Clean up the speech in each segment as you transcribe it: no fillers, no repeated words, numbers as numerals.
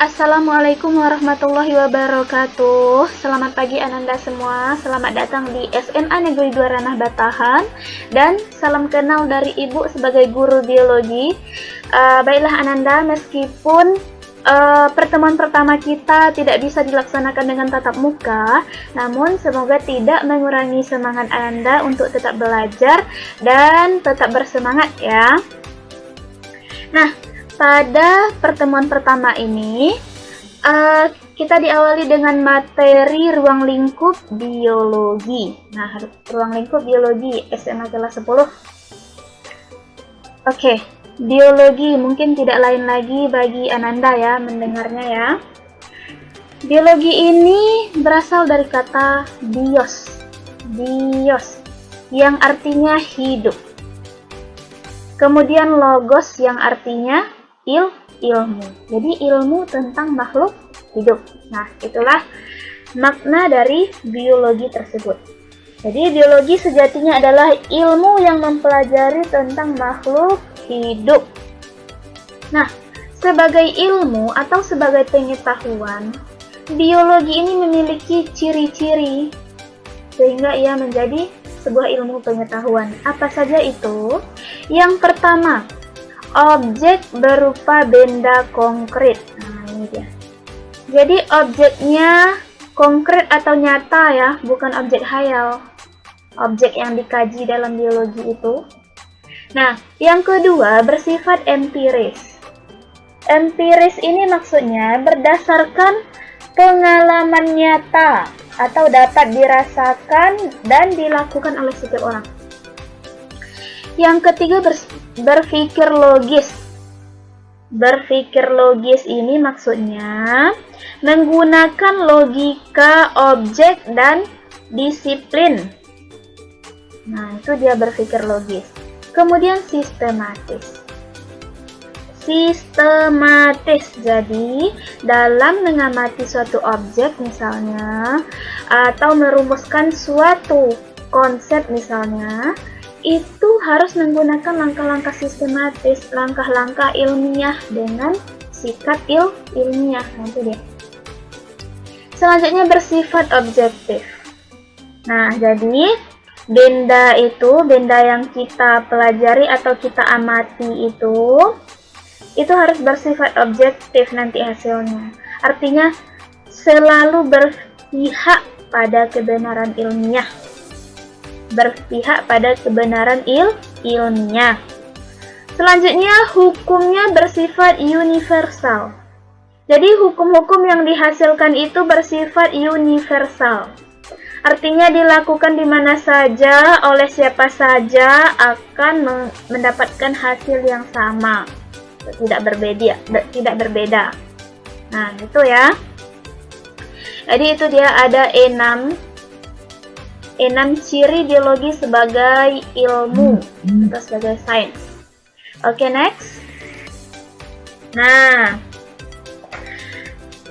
Assalamualaikum warahmatullahi wabarakatuh. Selamat pagi Ananda semua. Selamat datang di SMA Negeri 2 Ranah Batahan. Dan salam kenal dari Ibu sebagai guru biologi. Baiklah Ananda, meskipun pertemuan pertama kita tidak bisa dilaksanakan dengan tatap muka, namun semoga tidak mengurangi semangat Ananda untuk tetap belajar dan tetap bersemangat ya. Nah, pada pertemuan pertama ini, kita diawali dengan materi ruang lingkup biologi. Nah, ruang lingkup biologi SMA kelas 10. Oke, biologi mungkin tidak lain lagi bagi Ananda ya mendengarnya ya. Biologi ini berasal dari kata bios, yang artinya hidup. Kemudian logos yang artinya ilmu. Jadi ilmu tentang makhluk hidup. Nah, itulah makna dari biologi tersebut. Jadi biologi sejatinya adalah ilmu yang mempelajari tentang makhluk hidup. Nah, sebagai ilmu atau sebagai pengetahuan, biologi ini memiliki ciri-ciri sehingga ia menjadi sebuah ilmu pengetahuan. Apa saja itu? Yang pertama, objek berupa benda konkret. Nah, ini dia. Jadi objeknya konkret atau nyata ya, bukan objek hayal. Objek yang dikaji dalam biologi itu. Nah, yang kedua bersifat empiris. Empiris ini maksudnya berdasarkan pengalaman nyata atau dapat dirasakan dan dilakukan oleh setiap orang. Yang ketiga berpikir logis. Berpikir logis ini maksudnya menggunakan logika, objek, dan disiplin. Nah, itu dia berpikir logis. Kemudian sistematis. Jadi dalam mengamati suatu objek misalnya, atau merumuskan suatu konsep misalnya, itu harus menggunakan langkah-langkah sistematis, langkah-langkah ilmiah dengan sikap ilmiah. Nanti deh. Selanjutnya bersifat objektif. Nah, jadi benda yang kita pelajari atau kita amati itu harus bersifat objektif nanti hasilnya. Artinya selalu berpihak pada kebenaran ilmiah. Ilmiah. Selanjutnya, hukumnya bersifat universal. Jadi hukum-hukum yang dihasilkan itu bersifat universal. Artinya dilakukan di mana saja, oleh siapa saja akan mendapatkan hasil yang sama. Tidak berbeda. Nah, itu ya. Jadi itu dia ada 6 ciri biologi sebagai ilmu atau sebagai sains. Oke, next. Nah,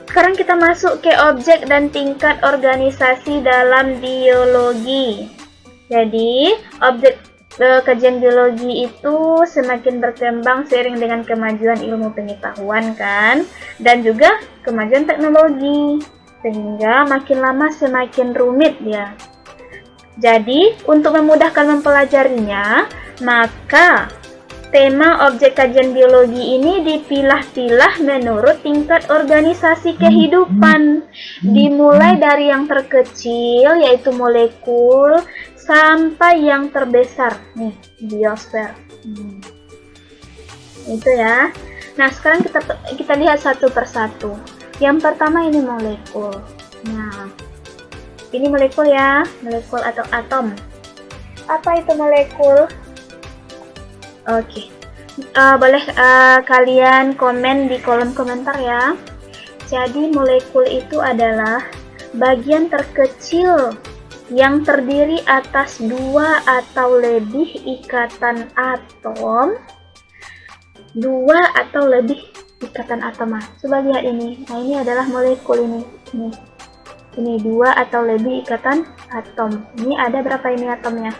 sekarang kita masuk ke objek dan tingkat organisasi dalam biologi. Jadi, objek kajian biologi itu semakin berkembang seiring dengan kemajuan ilmu pengetahuan kan, dan juga kemajuan teknologi, sehingga makin lama semakin rumit dia. Jadi, untuk memudahkan mempelajarinya, maka tema objek kajian biologi ini dipilah-pilah menurut tingkat organisasi kehidupan. Dimulai dari yang terkecil, yaitu molekul, sampai yang terbesar, nih, biosfer. Itu ya. Nah, sekarang kita lihat satu persatu. Yang pertama ini molekul. Nah, ini molekul ya, molekul atau atom. Apa itu molekul? Oke, boleh kalian komen di kolom komentar ya. Jadi molekul itu adalah bagian terkecil yang terdiri atas 2 atau lebih ikatan atom. 2 atau lebih ikatan atom. Coba lihat ini. Nah, ini adalah molekul ini. Ini 2 atau lebih ikatan atom. Ini ada berapa ini atomnya?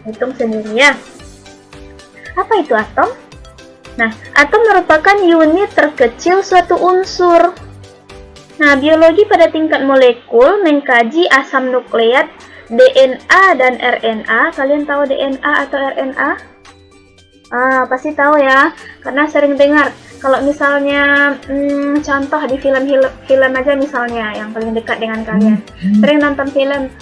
Hitung sendiri ya. Apa itu atom? Nah, atom merupakan unit terkecil suatu unsur. Nah, biologi pada tingkat molekul mengkaji asam nukleat DNA dan RNA. Kalian tahu DNA atau RNA? Pasti tahu ya, karena sering dengar. Kalau misalnya contoh di film aja misalnya yang paling dekat dengan kalian, sering nonton film.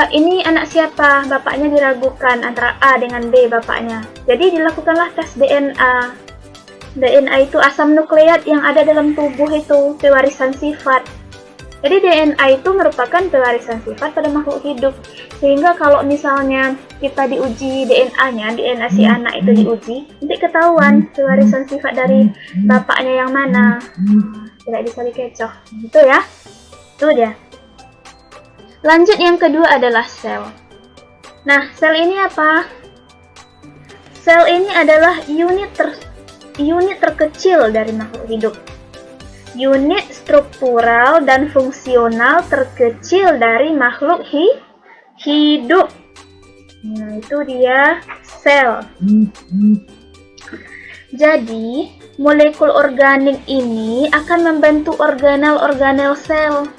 Ini anak siapa? Bapaknya diragukan antara A dengan B bapaknya. Jadi dilakukanlah tes DNA. DNA itu asam nukleat yang ada dalam tubuh itu, pewarisan sifat. Jadi DNA itu merupakan pewarisan sifat pada makhluk hidup. Sehingga kalau misalnya kita diuji DNA-nya, DNA si anak itu diuji, nanti ketahuan pewarisan sifat dari bapaknya yang mana. Tidak bisa dikecoh. Gitu ya. Itu dia. Lanjut yang kedua adalah sel. Nah, sel ini apa? Sel ini adalah unit terkecil dari makhluk hidup. Unit struktural dan fungsional terkecil dari makhluk hidup. Nah, itu dia sel. Jadi, molekul organik ini akan membentuk organel-organel sel.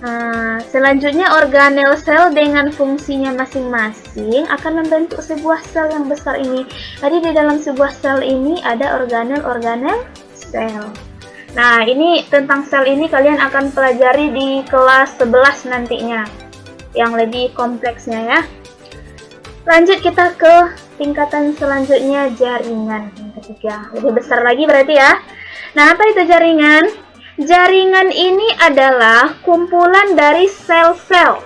Nah, selanjutnya organel sel dengan fungsinya masing-masing akan membentuk sebuah sel yang besar ini. Jadi di dalam sebuah sel ini ada organel-organel sel. Nah, ini tentang sel ini kalian akan pelajari di kelas 11 nantinya, yang lebih kompleksnya ya. Lanjut kita ke tingkatan selanjutnya, jaringan. Yang ketiga, lebih besar lagi berarti ya. Nah, apa itu jaringan? Jaringan ini adalah kumpulan dari sel-sel.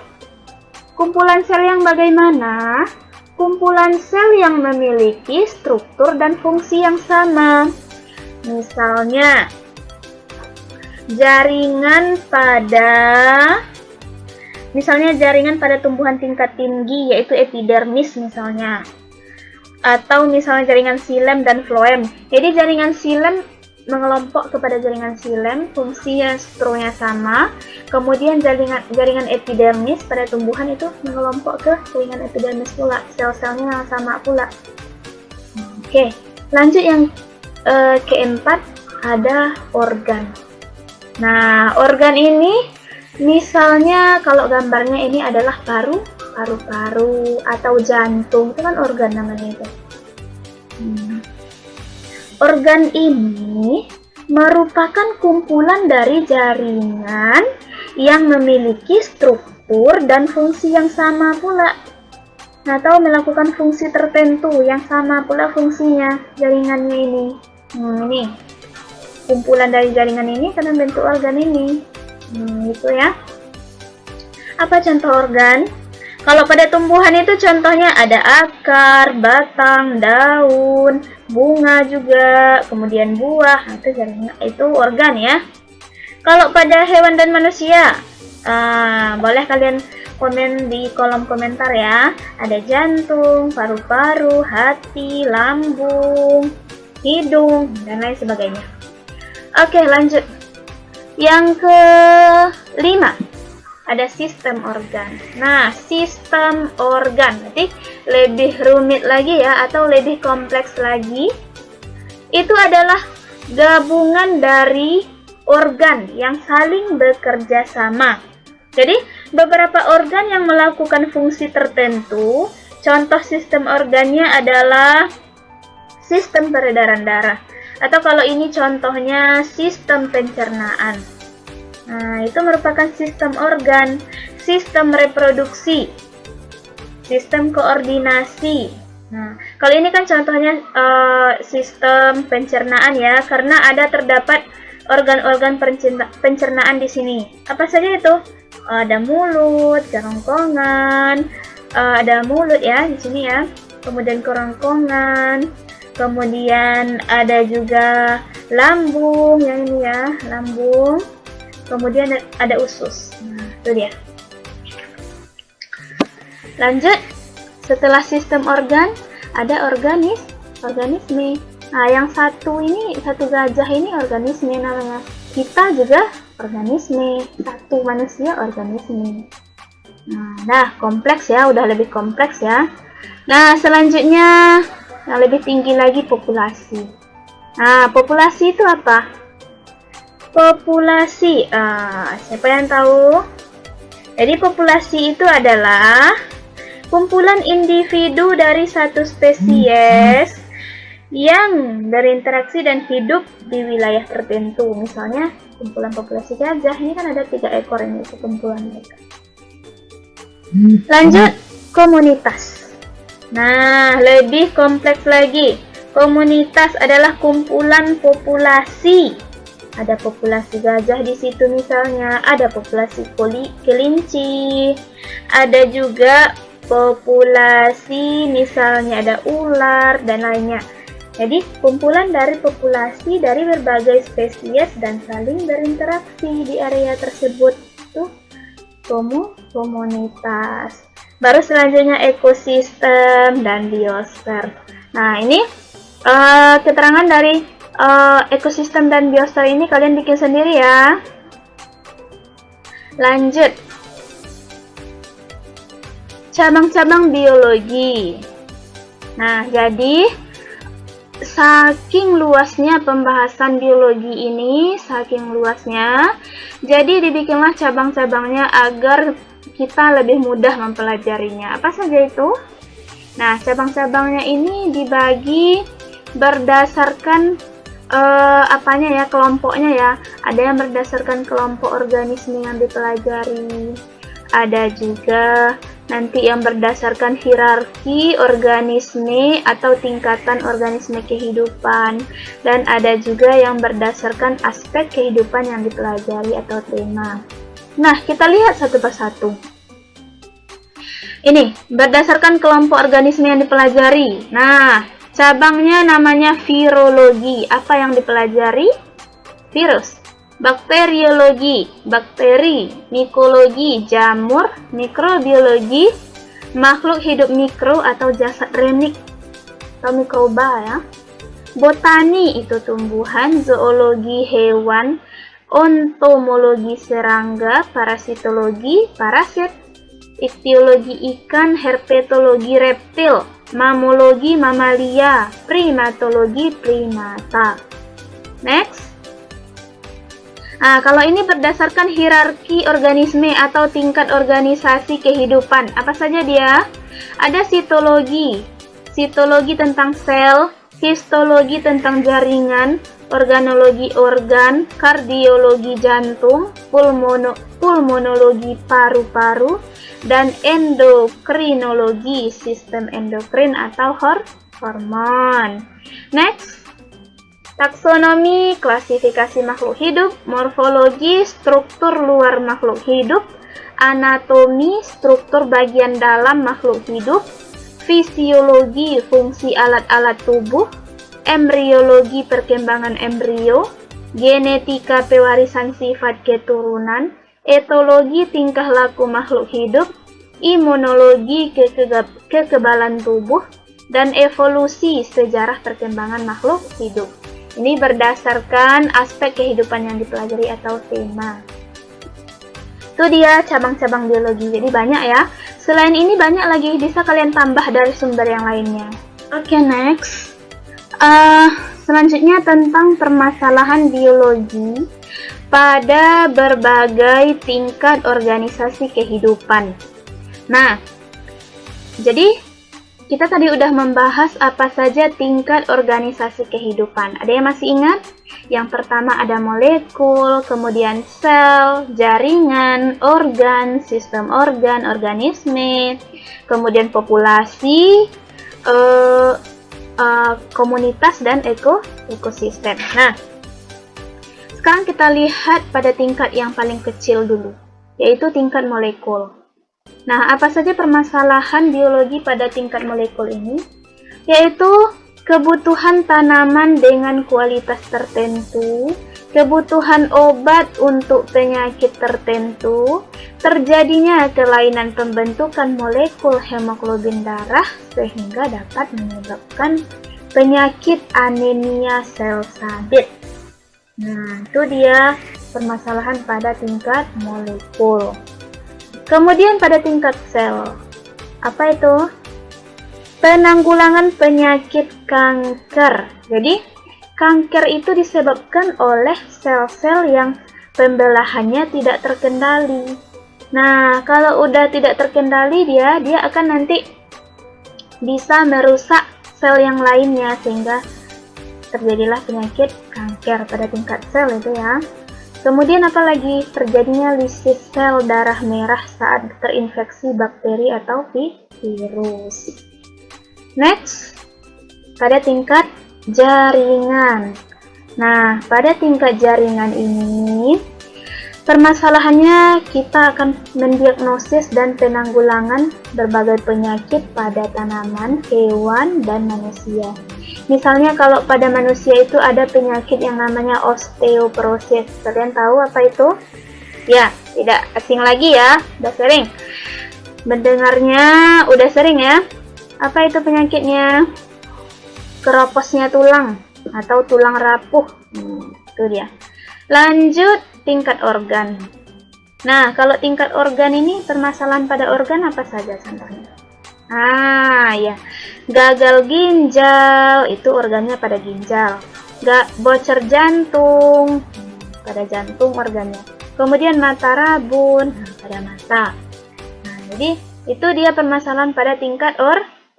Kumpulan sel yang bagaimana? Kumpulan sel yang memiliki struktur dan fungsi yang sama. Misalnya, jaringan pada tumbuhan tingkat tinggi, yaitu epidermis misalnya. Atau misalnya jaringan xilem dan floem. Jadi jaringan xilem mengelompok kepada jaringan xilem, fungsinya strukturnya sama. Kemudian jaringan epidermis pada tumbuhan itu mengelompok ke jaringan epidermis pula, sel-selnya sama pula. Oke, lanjut yang keempat, ada organ. Nah, organ ini misalnya kalau gambarnya ini adalah paru-paru atau jantung, itu kan organ namanya itu. Organ ini merupakan kumpulan dari jaringan yang memiliki struktur dan fungsi yang sama pula. Nah, atau melakukan fungsi tertentu yang sama pula fungsinya jaringannya ini. Ini kumpulan dari jaringan ini karena bentuk organ ini. Gitu ya. Apa contoh organ? Kalau pada tumbuhan itu contohnya ada akar, batang, daun, bunga juga, kemudian buah. Nah, itu jaringan, itu organ ya. Kalau pada hewan dan manusia, boleh kalian komen di kolom komentar ya. Ada jantung, paru-paru, hati, lambung, hidung, dan lain sebagainya. Oke, lanjut. Yang kelima, ada sistem organ. Nah, sistem organ berarti lebih rumit lagi ya, atau lebih kompleks lagi. Itu adalah gabungan dari organ yang saling bekerja sama. Jadi, beberapa organ yang melakukan fungsi tertentu. Contoh sistem organnya adalah sistem peredaran darah. Atau kalau ini contohnya sistem pencernaan. Nah, itu merupakan sistem organ. Sistem reproduksi, sistem koordinasi. Nah, kalau ini kan contohnya sistem pencernaan ya, karena terdapat organ-organ pencernaan di sini. Apa saja itu? Ada mulut, kerongkongan, ada mulut ya di sini ya. Kemudian kerongkongan, kemudian ada juga lambung yang ini ya, lambung. Kemudian ada usus. Nah, itu dia. Lanjut, setelah sistem organ, ada organisme. Nah, yang satu gajah ini organisme namanya. Kita juga organisme. Satu manusia organisme. Nah, kompleks ya, udah lebih kompleks ya. Nah, selanjutnya Yang lebih tinggi lagi populasi. Nah, populasi itu apa? Populasi, siapa yang tahu? Jadi populasi itu adalah kumpulan individu dari satu spesies yang berinteraksi dan hidup di wilayah tertentu. Misalnya kumpulan populasi gajah, ini kan ada 3 ekor ini kumpulan mereka. Lanjut, komunitas. Nah, lebih kompleks lagi. Komunitas adalah kumpulan populasi. Ada populasi gajah di situ misalnya, ada populasi kelinci, ada juga populasi misalnya ada ular dan lainnya. Jadi kumpulan dari populasi dari berbagai spesies dan saling berinteraksi di area tersebut itu komunitas. Baru selanjutnya ekosistem dan biosfer. Nah, ini keterangan dari ekosistem dan biosfer ini kalian bikin sendiri ya. Lanjut, cabang-cabang biologi. Nah, jadi saking luasnya pembahasan biologi ini, saking luasnya, jadi dibikinlah cabang-cabangnya agar kita lebih mudah mempelajarinya. Apa saja itu? Nah, cabang-cabangnya ini dibagi berdasarkan kelompoknya ya. Ada yang berdasarkan kelompok organisme yang dipelajari, ada juga nanti yang berdasarkan hierarki organisme atau tingkatan organisme kehidupan, dan ada juga yang berdasarkan aspek kehidupan yang dipelajari atau tema. Nah, kita lihat satu persatu. Ini berdasarkan kelompok organisme yang dipelajari. Nah, cabangnya namanya virologi. Apa yang dipelajari? Virus. Bakteriologi, bakteri. Mikologi, jamur. Mikrobiologi, makhluk hidup mikro atau jasad remik atau mikroba ya. Botani itu tumbuhan, zoologi hewan, ontomologi serangga, parasitologi parasit, iktiologi ikan, herpetologi reptil, mammalogi mamalia, primatologi primata. Next. Nah, kalau ini berdasarkan hierarki organisme atau tingkat organisasi kehidupan. Apa saja dia? Ada sitologi. Sitologi tentang sel, histologi tentang jaringan, organologi organ, kardiologi jantung, pulmonologi paru-paru, dan endokrinologi sistem endokrin atau hormon. Next. Taksonomi, klasifikasi makhluk hidup, morfologi, struktur luar makhluk hidup, anatomi, struktur bagian dalam makhluk hidup, fisiologi, fungsi alat-alat tubuh, embriologi, perkembangan embrio, genetika, pewarisan sifat keturunan, etologi, tingkah laku makhluk hidup, imunologi, kekebalan tubuh, dan evolusi, sejarah perkembangan makhluk hidup. Ini berdasarkan aspek kehidupan yang dipelajari atau tema. Itu dia cabang-cabang biologi. Jadi banyak ya. Selain ini banyak lagi, bisa kalian tambah dari sumber yang lainnya. Oke, next. Selanjutnya tentang permasalahan biologi pada berbagai tingkat organisasi kehidupan. Nah, jadi kita tadi udah membahas apa saja tingkat organisasi kehidupan. Ada yang masih ingat? Yang pertama ada molekul, kemudian sel, jaringan, organ, sistem organ, organisme, kemudian populasi, komunitas, dan ekosistem. Nah, sekarang kita lihat pada tingkat yang paling kecil dulu, yaitu tingkat molekul. Nah, apa saja permasalahan biologi pada tingkat molekul ini? Yaitu kebutuhan tanaman dengan kualitas tertentu, kebutuhan obat untuk penyakit tertentu, terjadinya kelainan pembentukan molekul hemoglobin darah sehingga dapat menyebabkan penyakit anemia sel sabit. Nah, itu dia permasalahan pada tingkat molekul. Kemudian pada tingkat sel, apa itu? Penanggulangan penyakit kanker. Jadi, kanker itu disebabkan oleh sel-sel yang pembelahannya tidak terkendali. Nah, kalau udah tidak terkendali dia akan nanti bisa merusak sel yang lainnya sehingga terjadilah penyakit kanker pada tingkat sel itu ya. Kemudian apalagi terjadinya lisis sel darah merah saat terinfeksi bakteri atau virus. Next, pada tingkat jaringan. Nah, pada tingkat jaringan ini permasalahannya kita akan mendiagnosis dan penanggulangan berbagai penyakit pada tanaman, hewan, dan manusia. Misalnya kalau pada manusia itu ada penyakit yang namanya osteoporosis. Kalian tahu apa itu? Ya, tidak asing lagi ya, udah sering. Mendengarnya udah sering ya. Apa itu penyakitnya? Keroposnya tulang atau tulang rapuh. Itu dia. Lanjut tingkat organ. Nah, kalau tingkat organ ini permasalahan pada organ apa saja contohnya? Ya, gagal ginjal itu organnya pada ginjal. Bocor jantung pada jantung organnya. Kemudian mata rabun pada mata. Nah, jadi itu dia permasalahan pada tingkat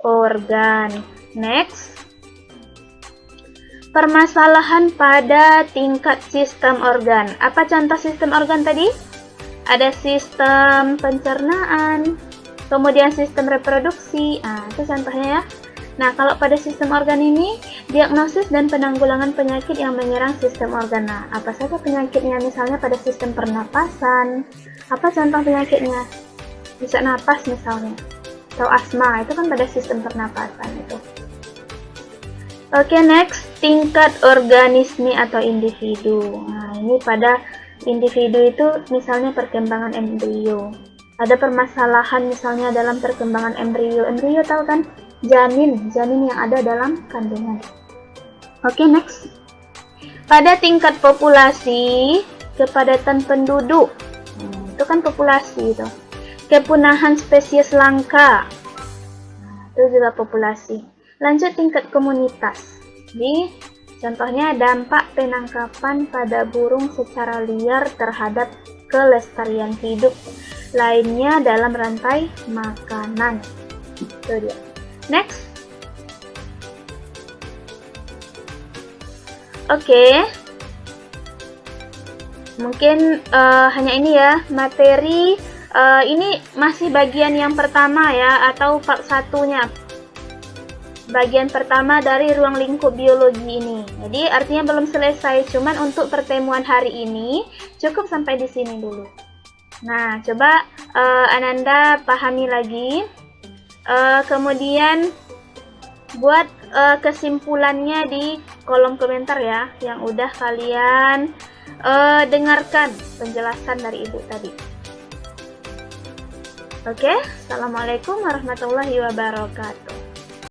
organ. Next, permasalahan pada tingkat sistem organ. Apa contoh sistem organ tadi? Ada sistem pencernaan, kemudian sistem reproduksi. Itu contohnya ya. Nah, kalau pada sistem organ ini, diagnosis dan penanggulangan penyakit yang menyerang sistem organ. Nah, apa saja penyakitnya? Misalnya pada sistem pernapasan. Apa contoh penyakitnya? Bisa napas misalnya. Atau asma, itu kan pada sistem pernapasan itu. Oke, next, tingkat organisme atau individu. Nah, ini pada individu itu misalnya perkembangan embrio. Ada permasalahan misalnya dalam perkembangan embrio. Embrio tahu kan? Janin yang ada dalam kandungan. Oke, next. Pada tingkat populasi, kepadatan penduduk. Itu kan populasi itu. Kepunahan spesies langka. Itu juga populasi. Lanjut tingkat komunitas. Jadi, contohnya dampak penangkapan pada burung secara liar terhadap kelestarian hidup lainnya dalam rantai makanan. Itu dia. Next. Oke. Mungkin hanya ini ya materi. Ini masih bagian yang pertama ya, atau part satunya. Bagian pertama dari ruang lingkup biologi ini. Jadi artinya belum selesai, cuman untuk pertemuan hari ini cukup sampai di sini dulu. Nah, coba Ananda pahami lagi. Kemudian buat kesimpulannya di kolom komentar ya, yang udah kalian dengarkan penjelasan dari Ibu tadi. Oke, Assalamualaikum warahmatullahi wabarakatuh.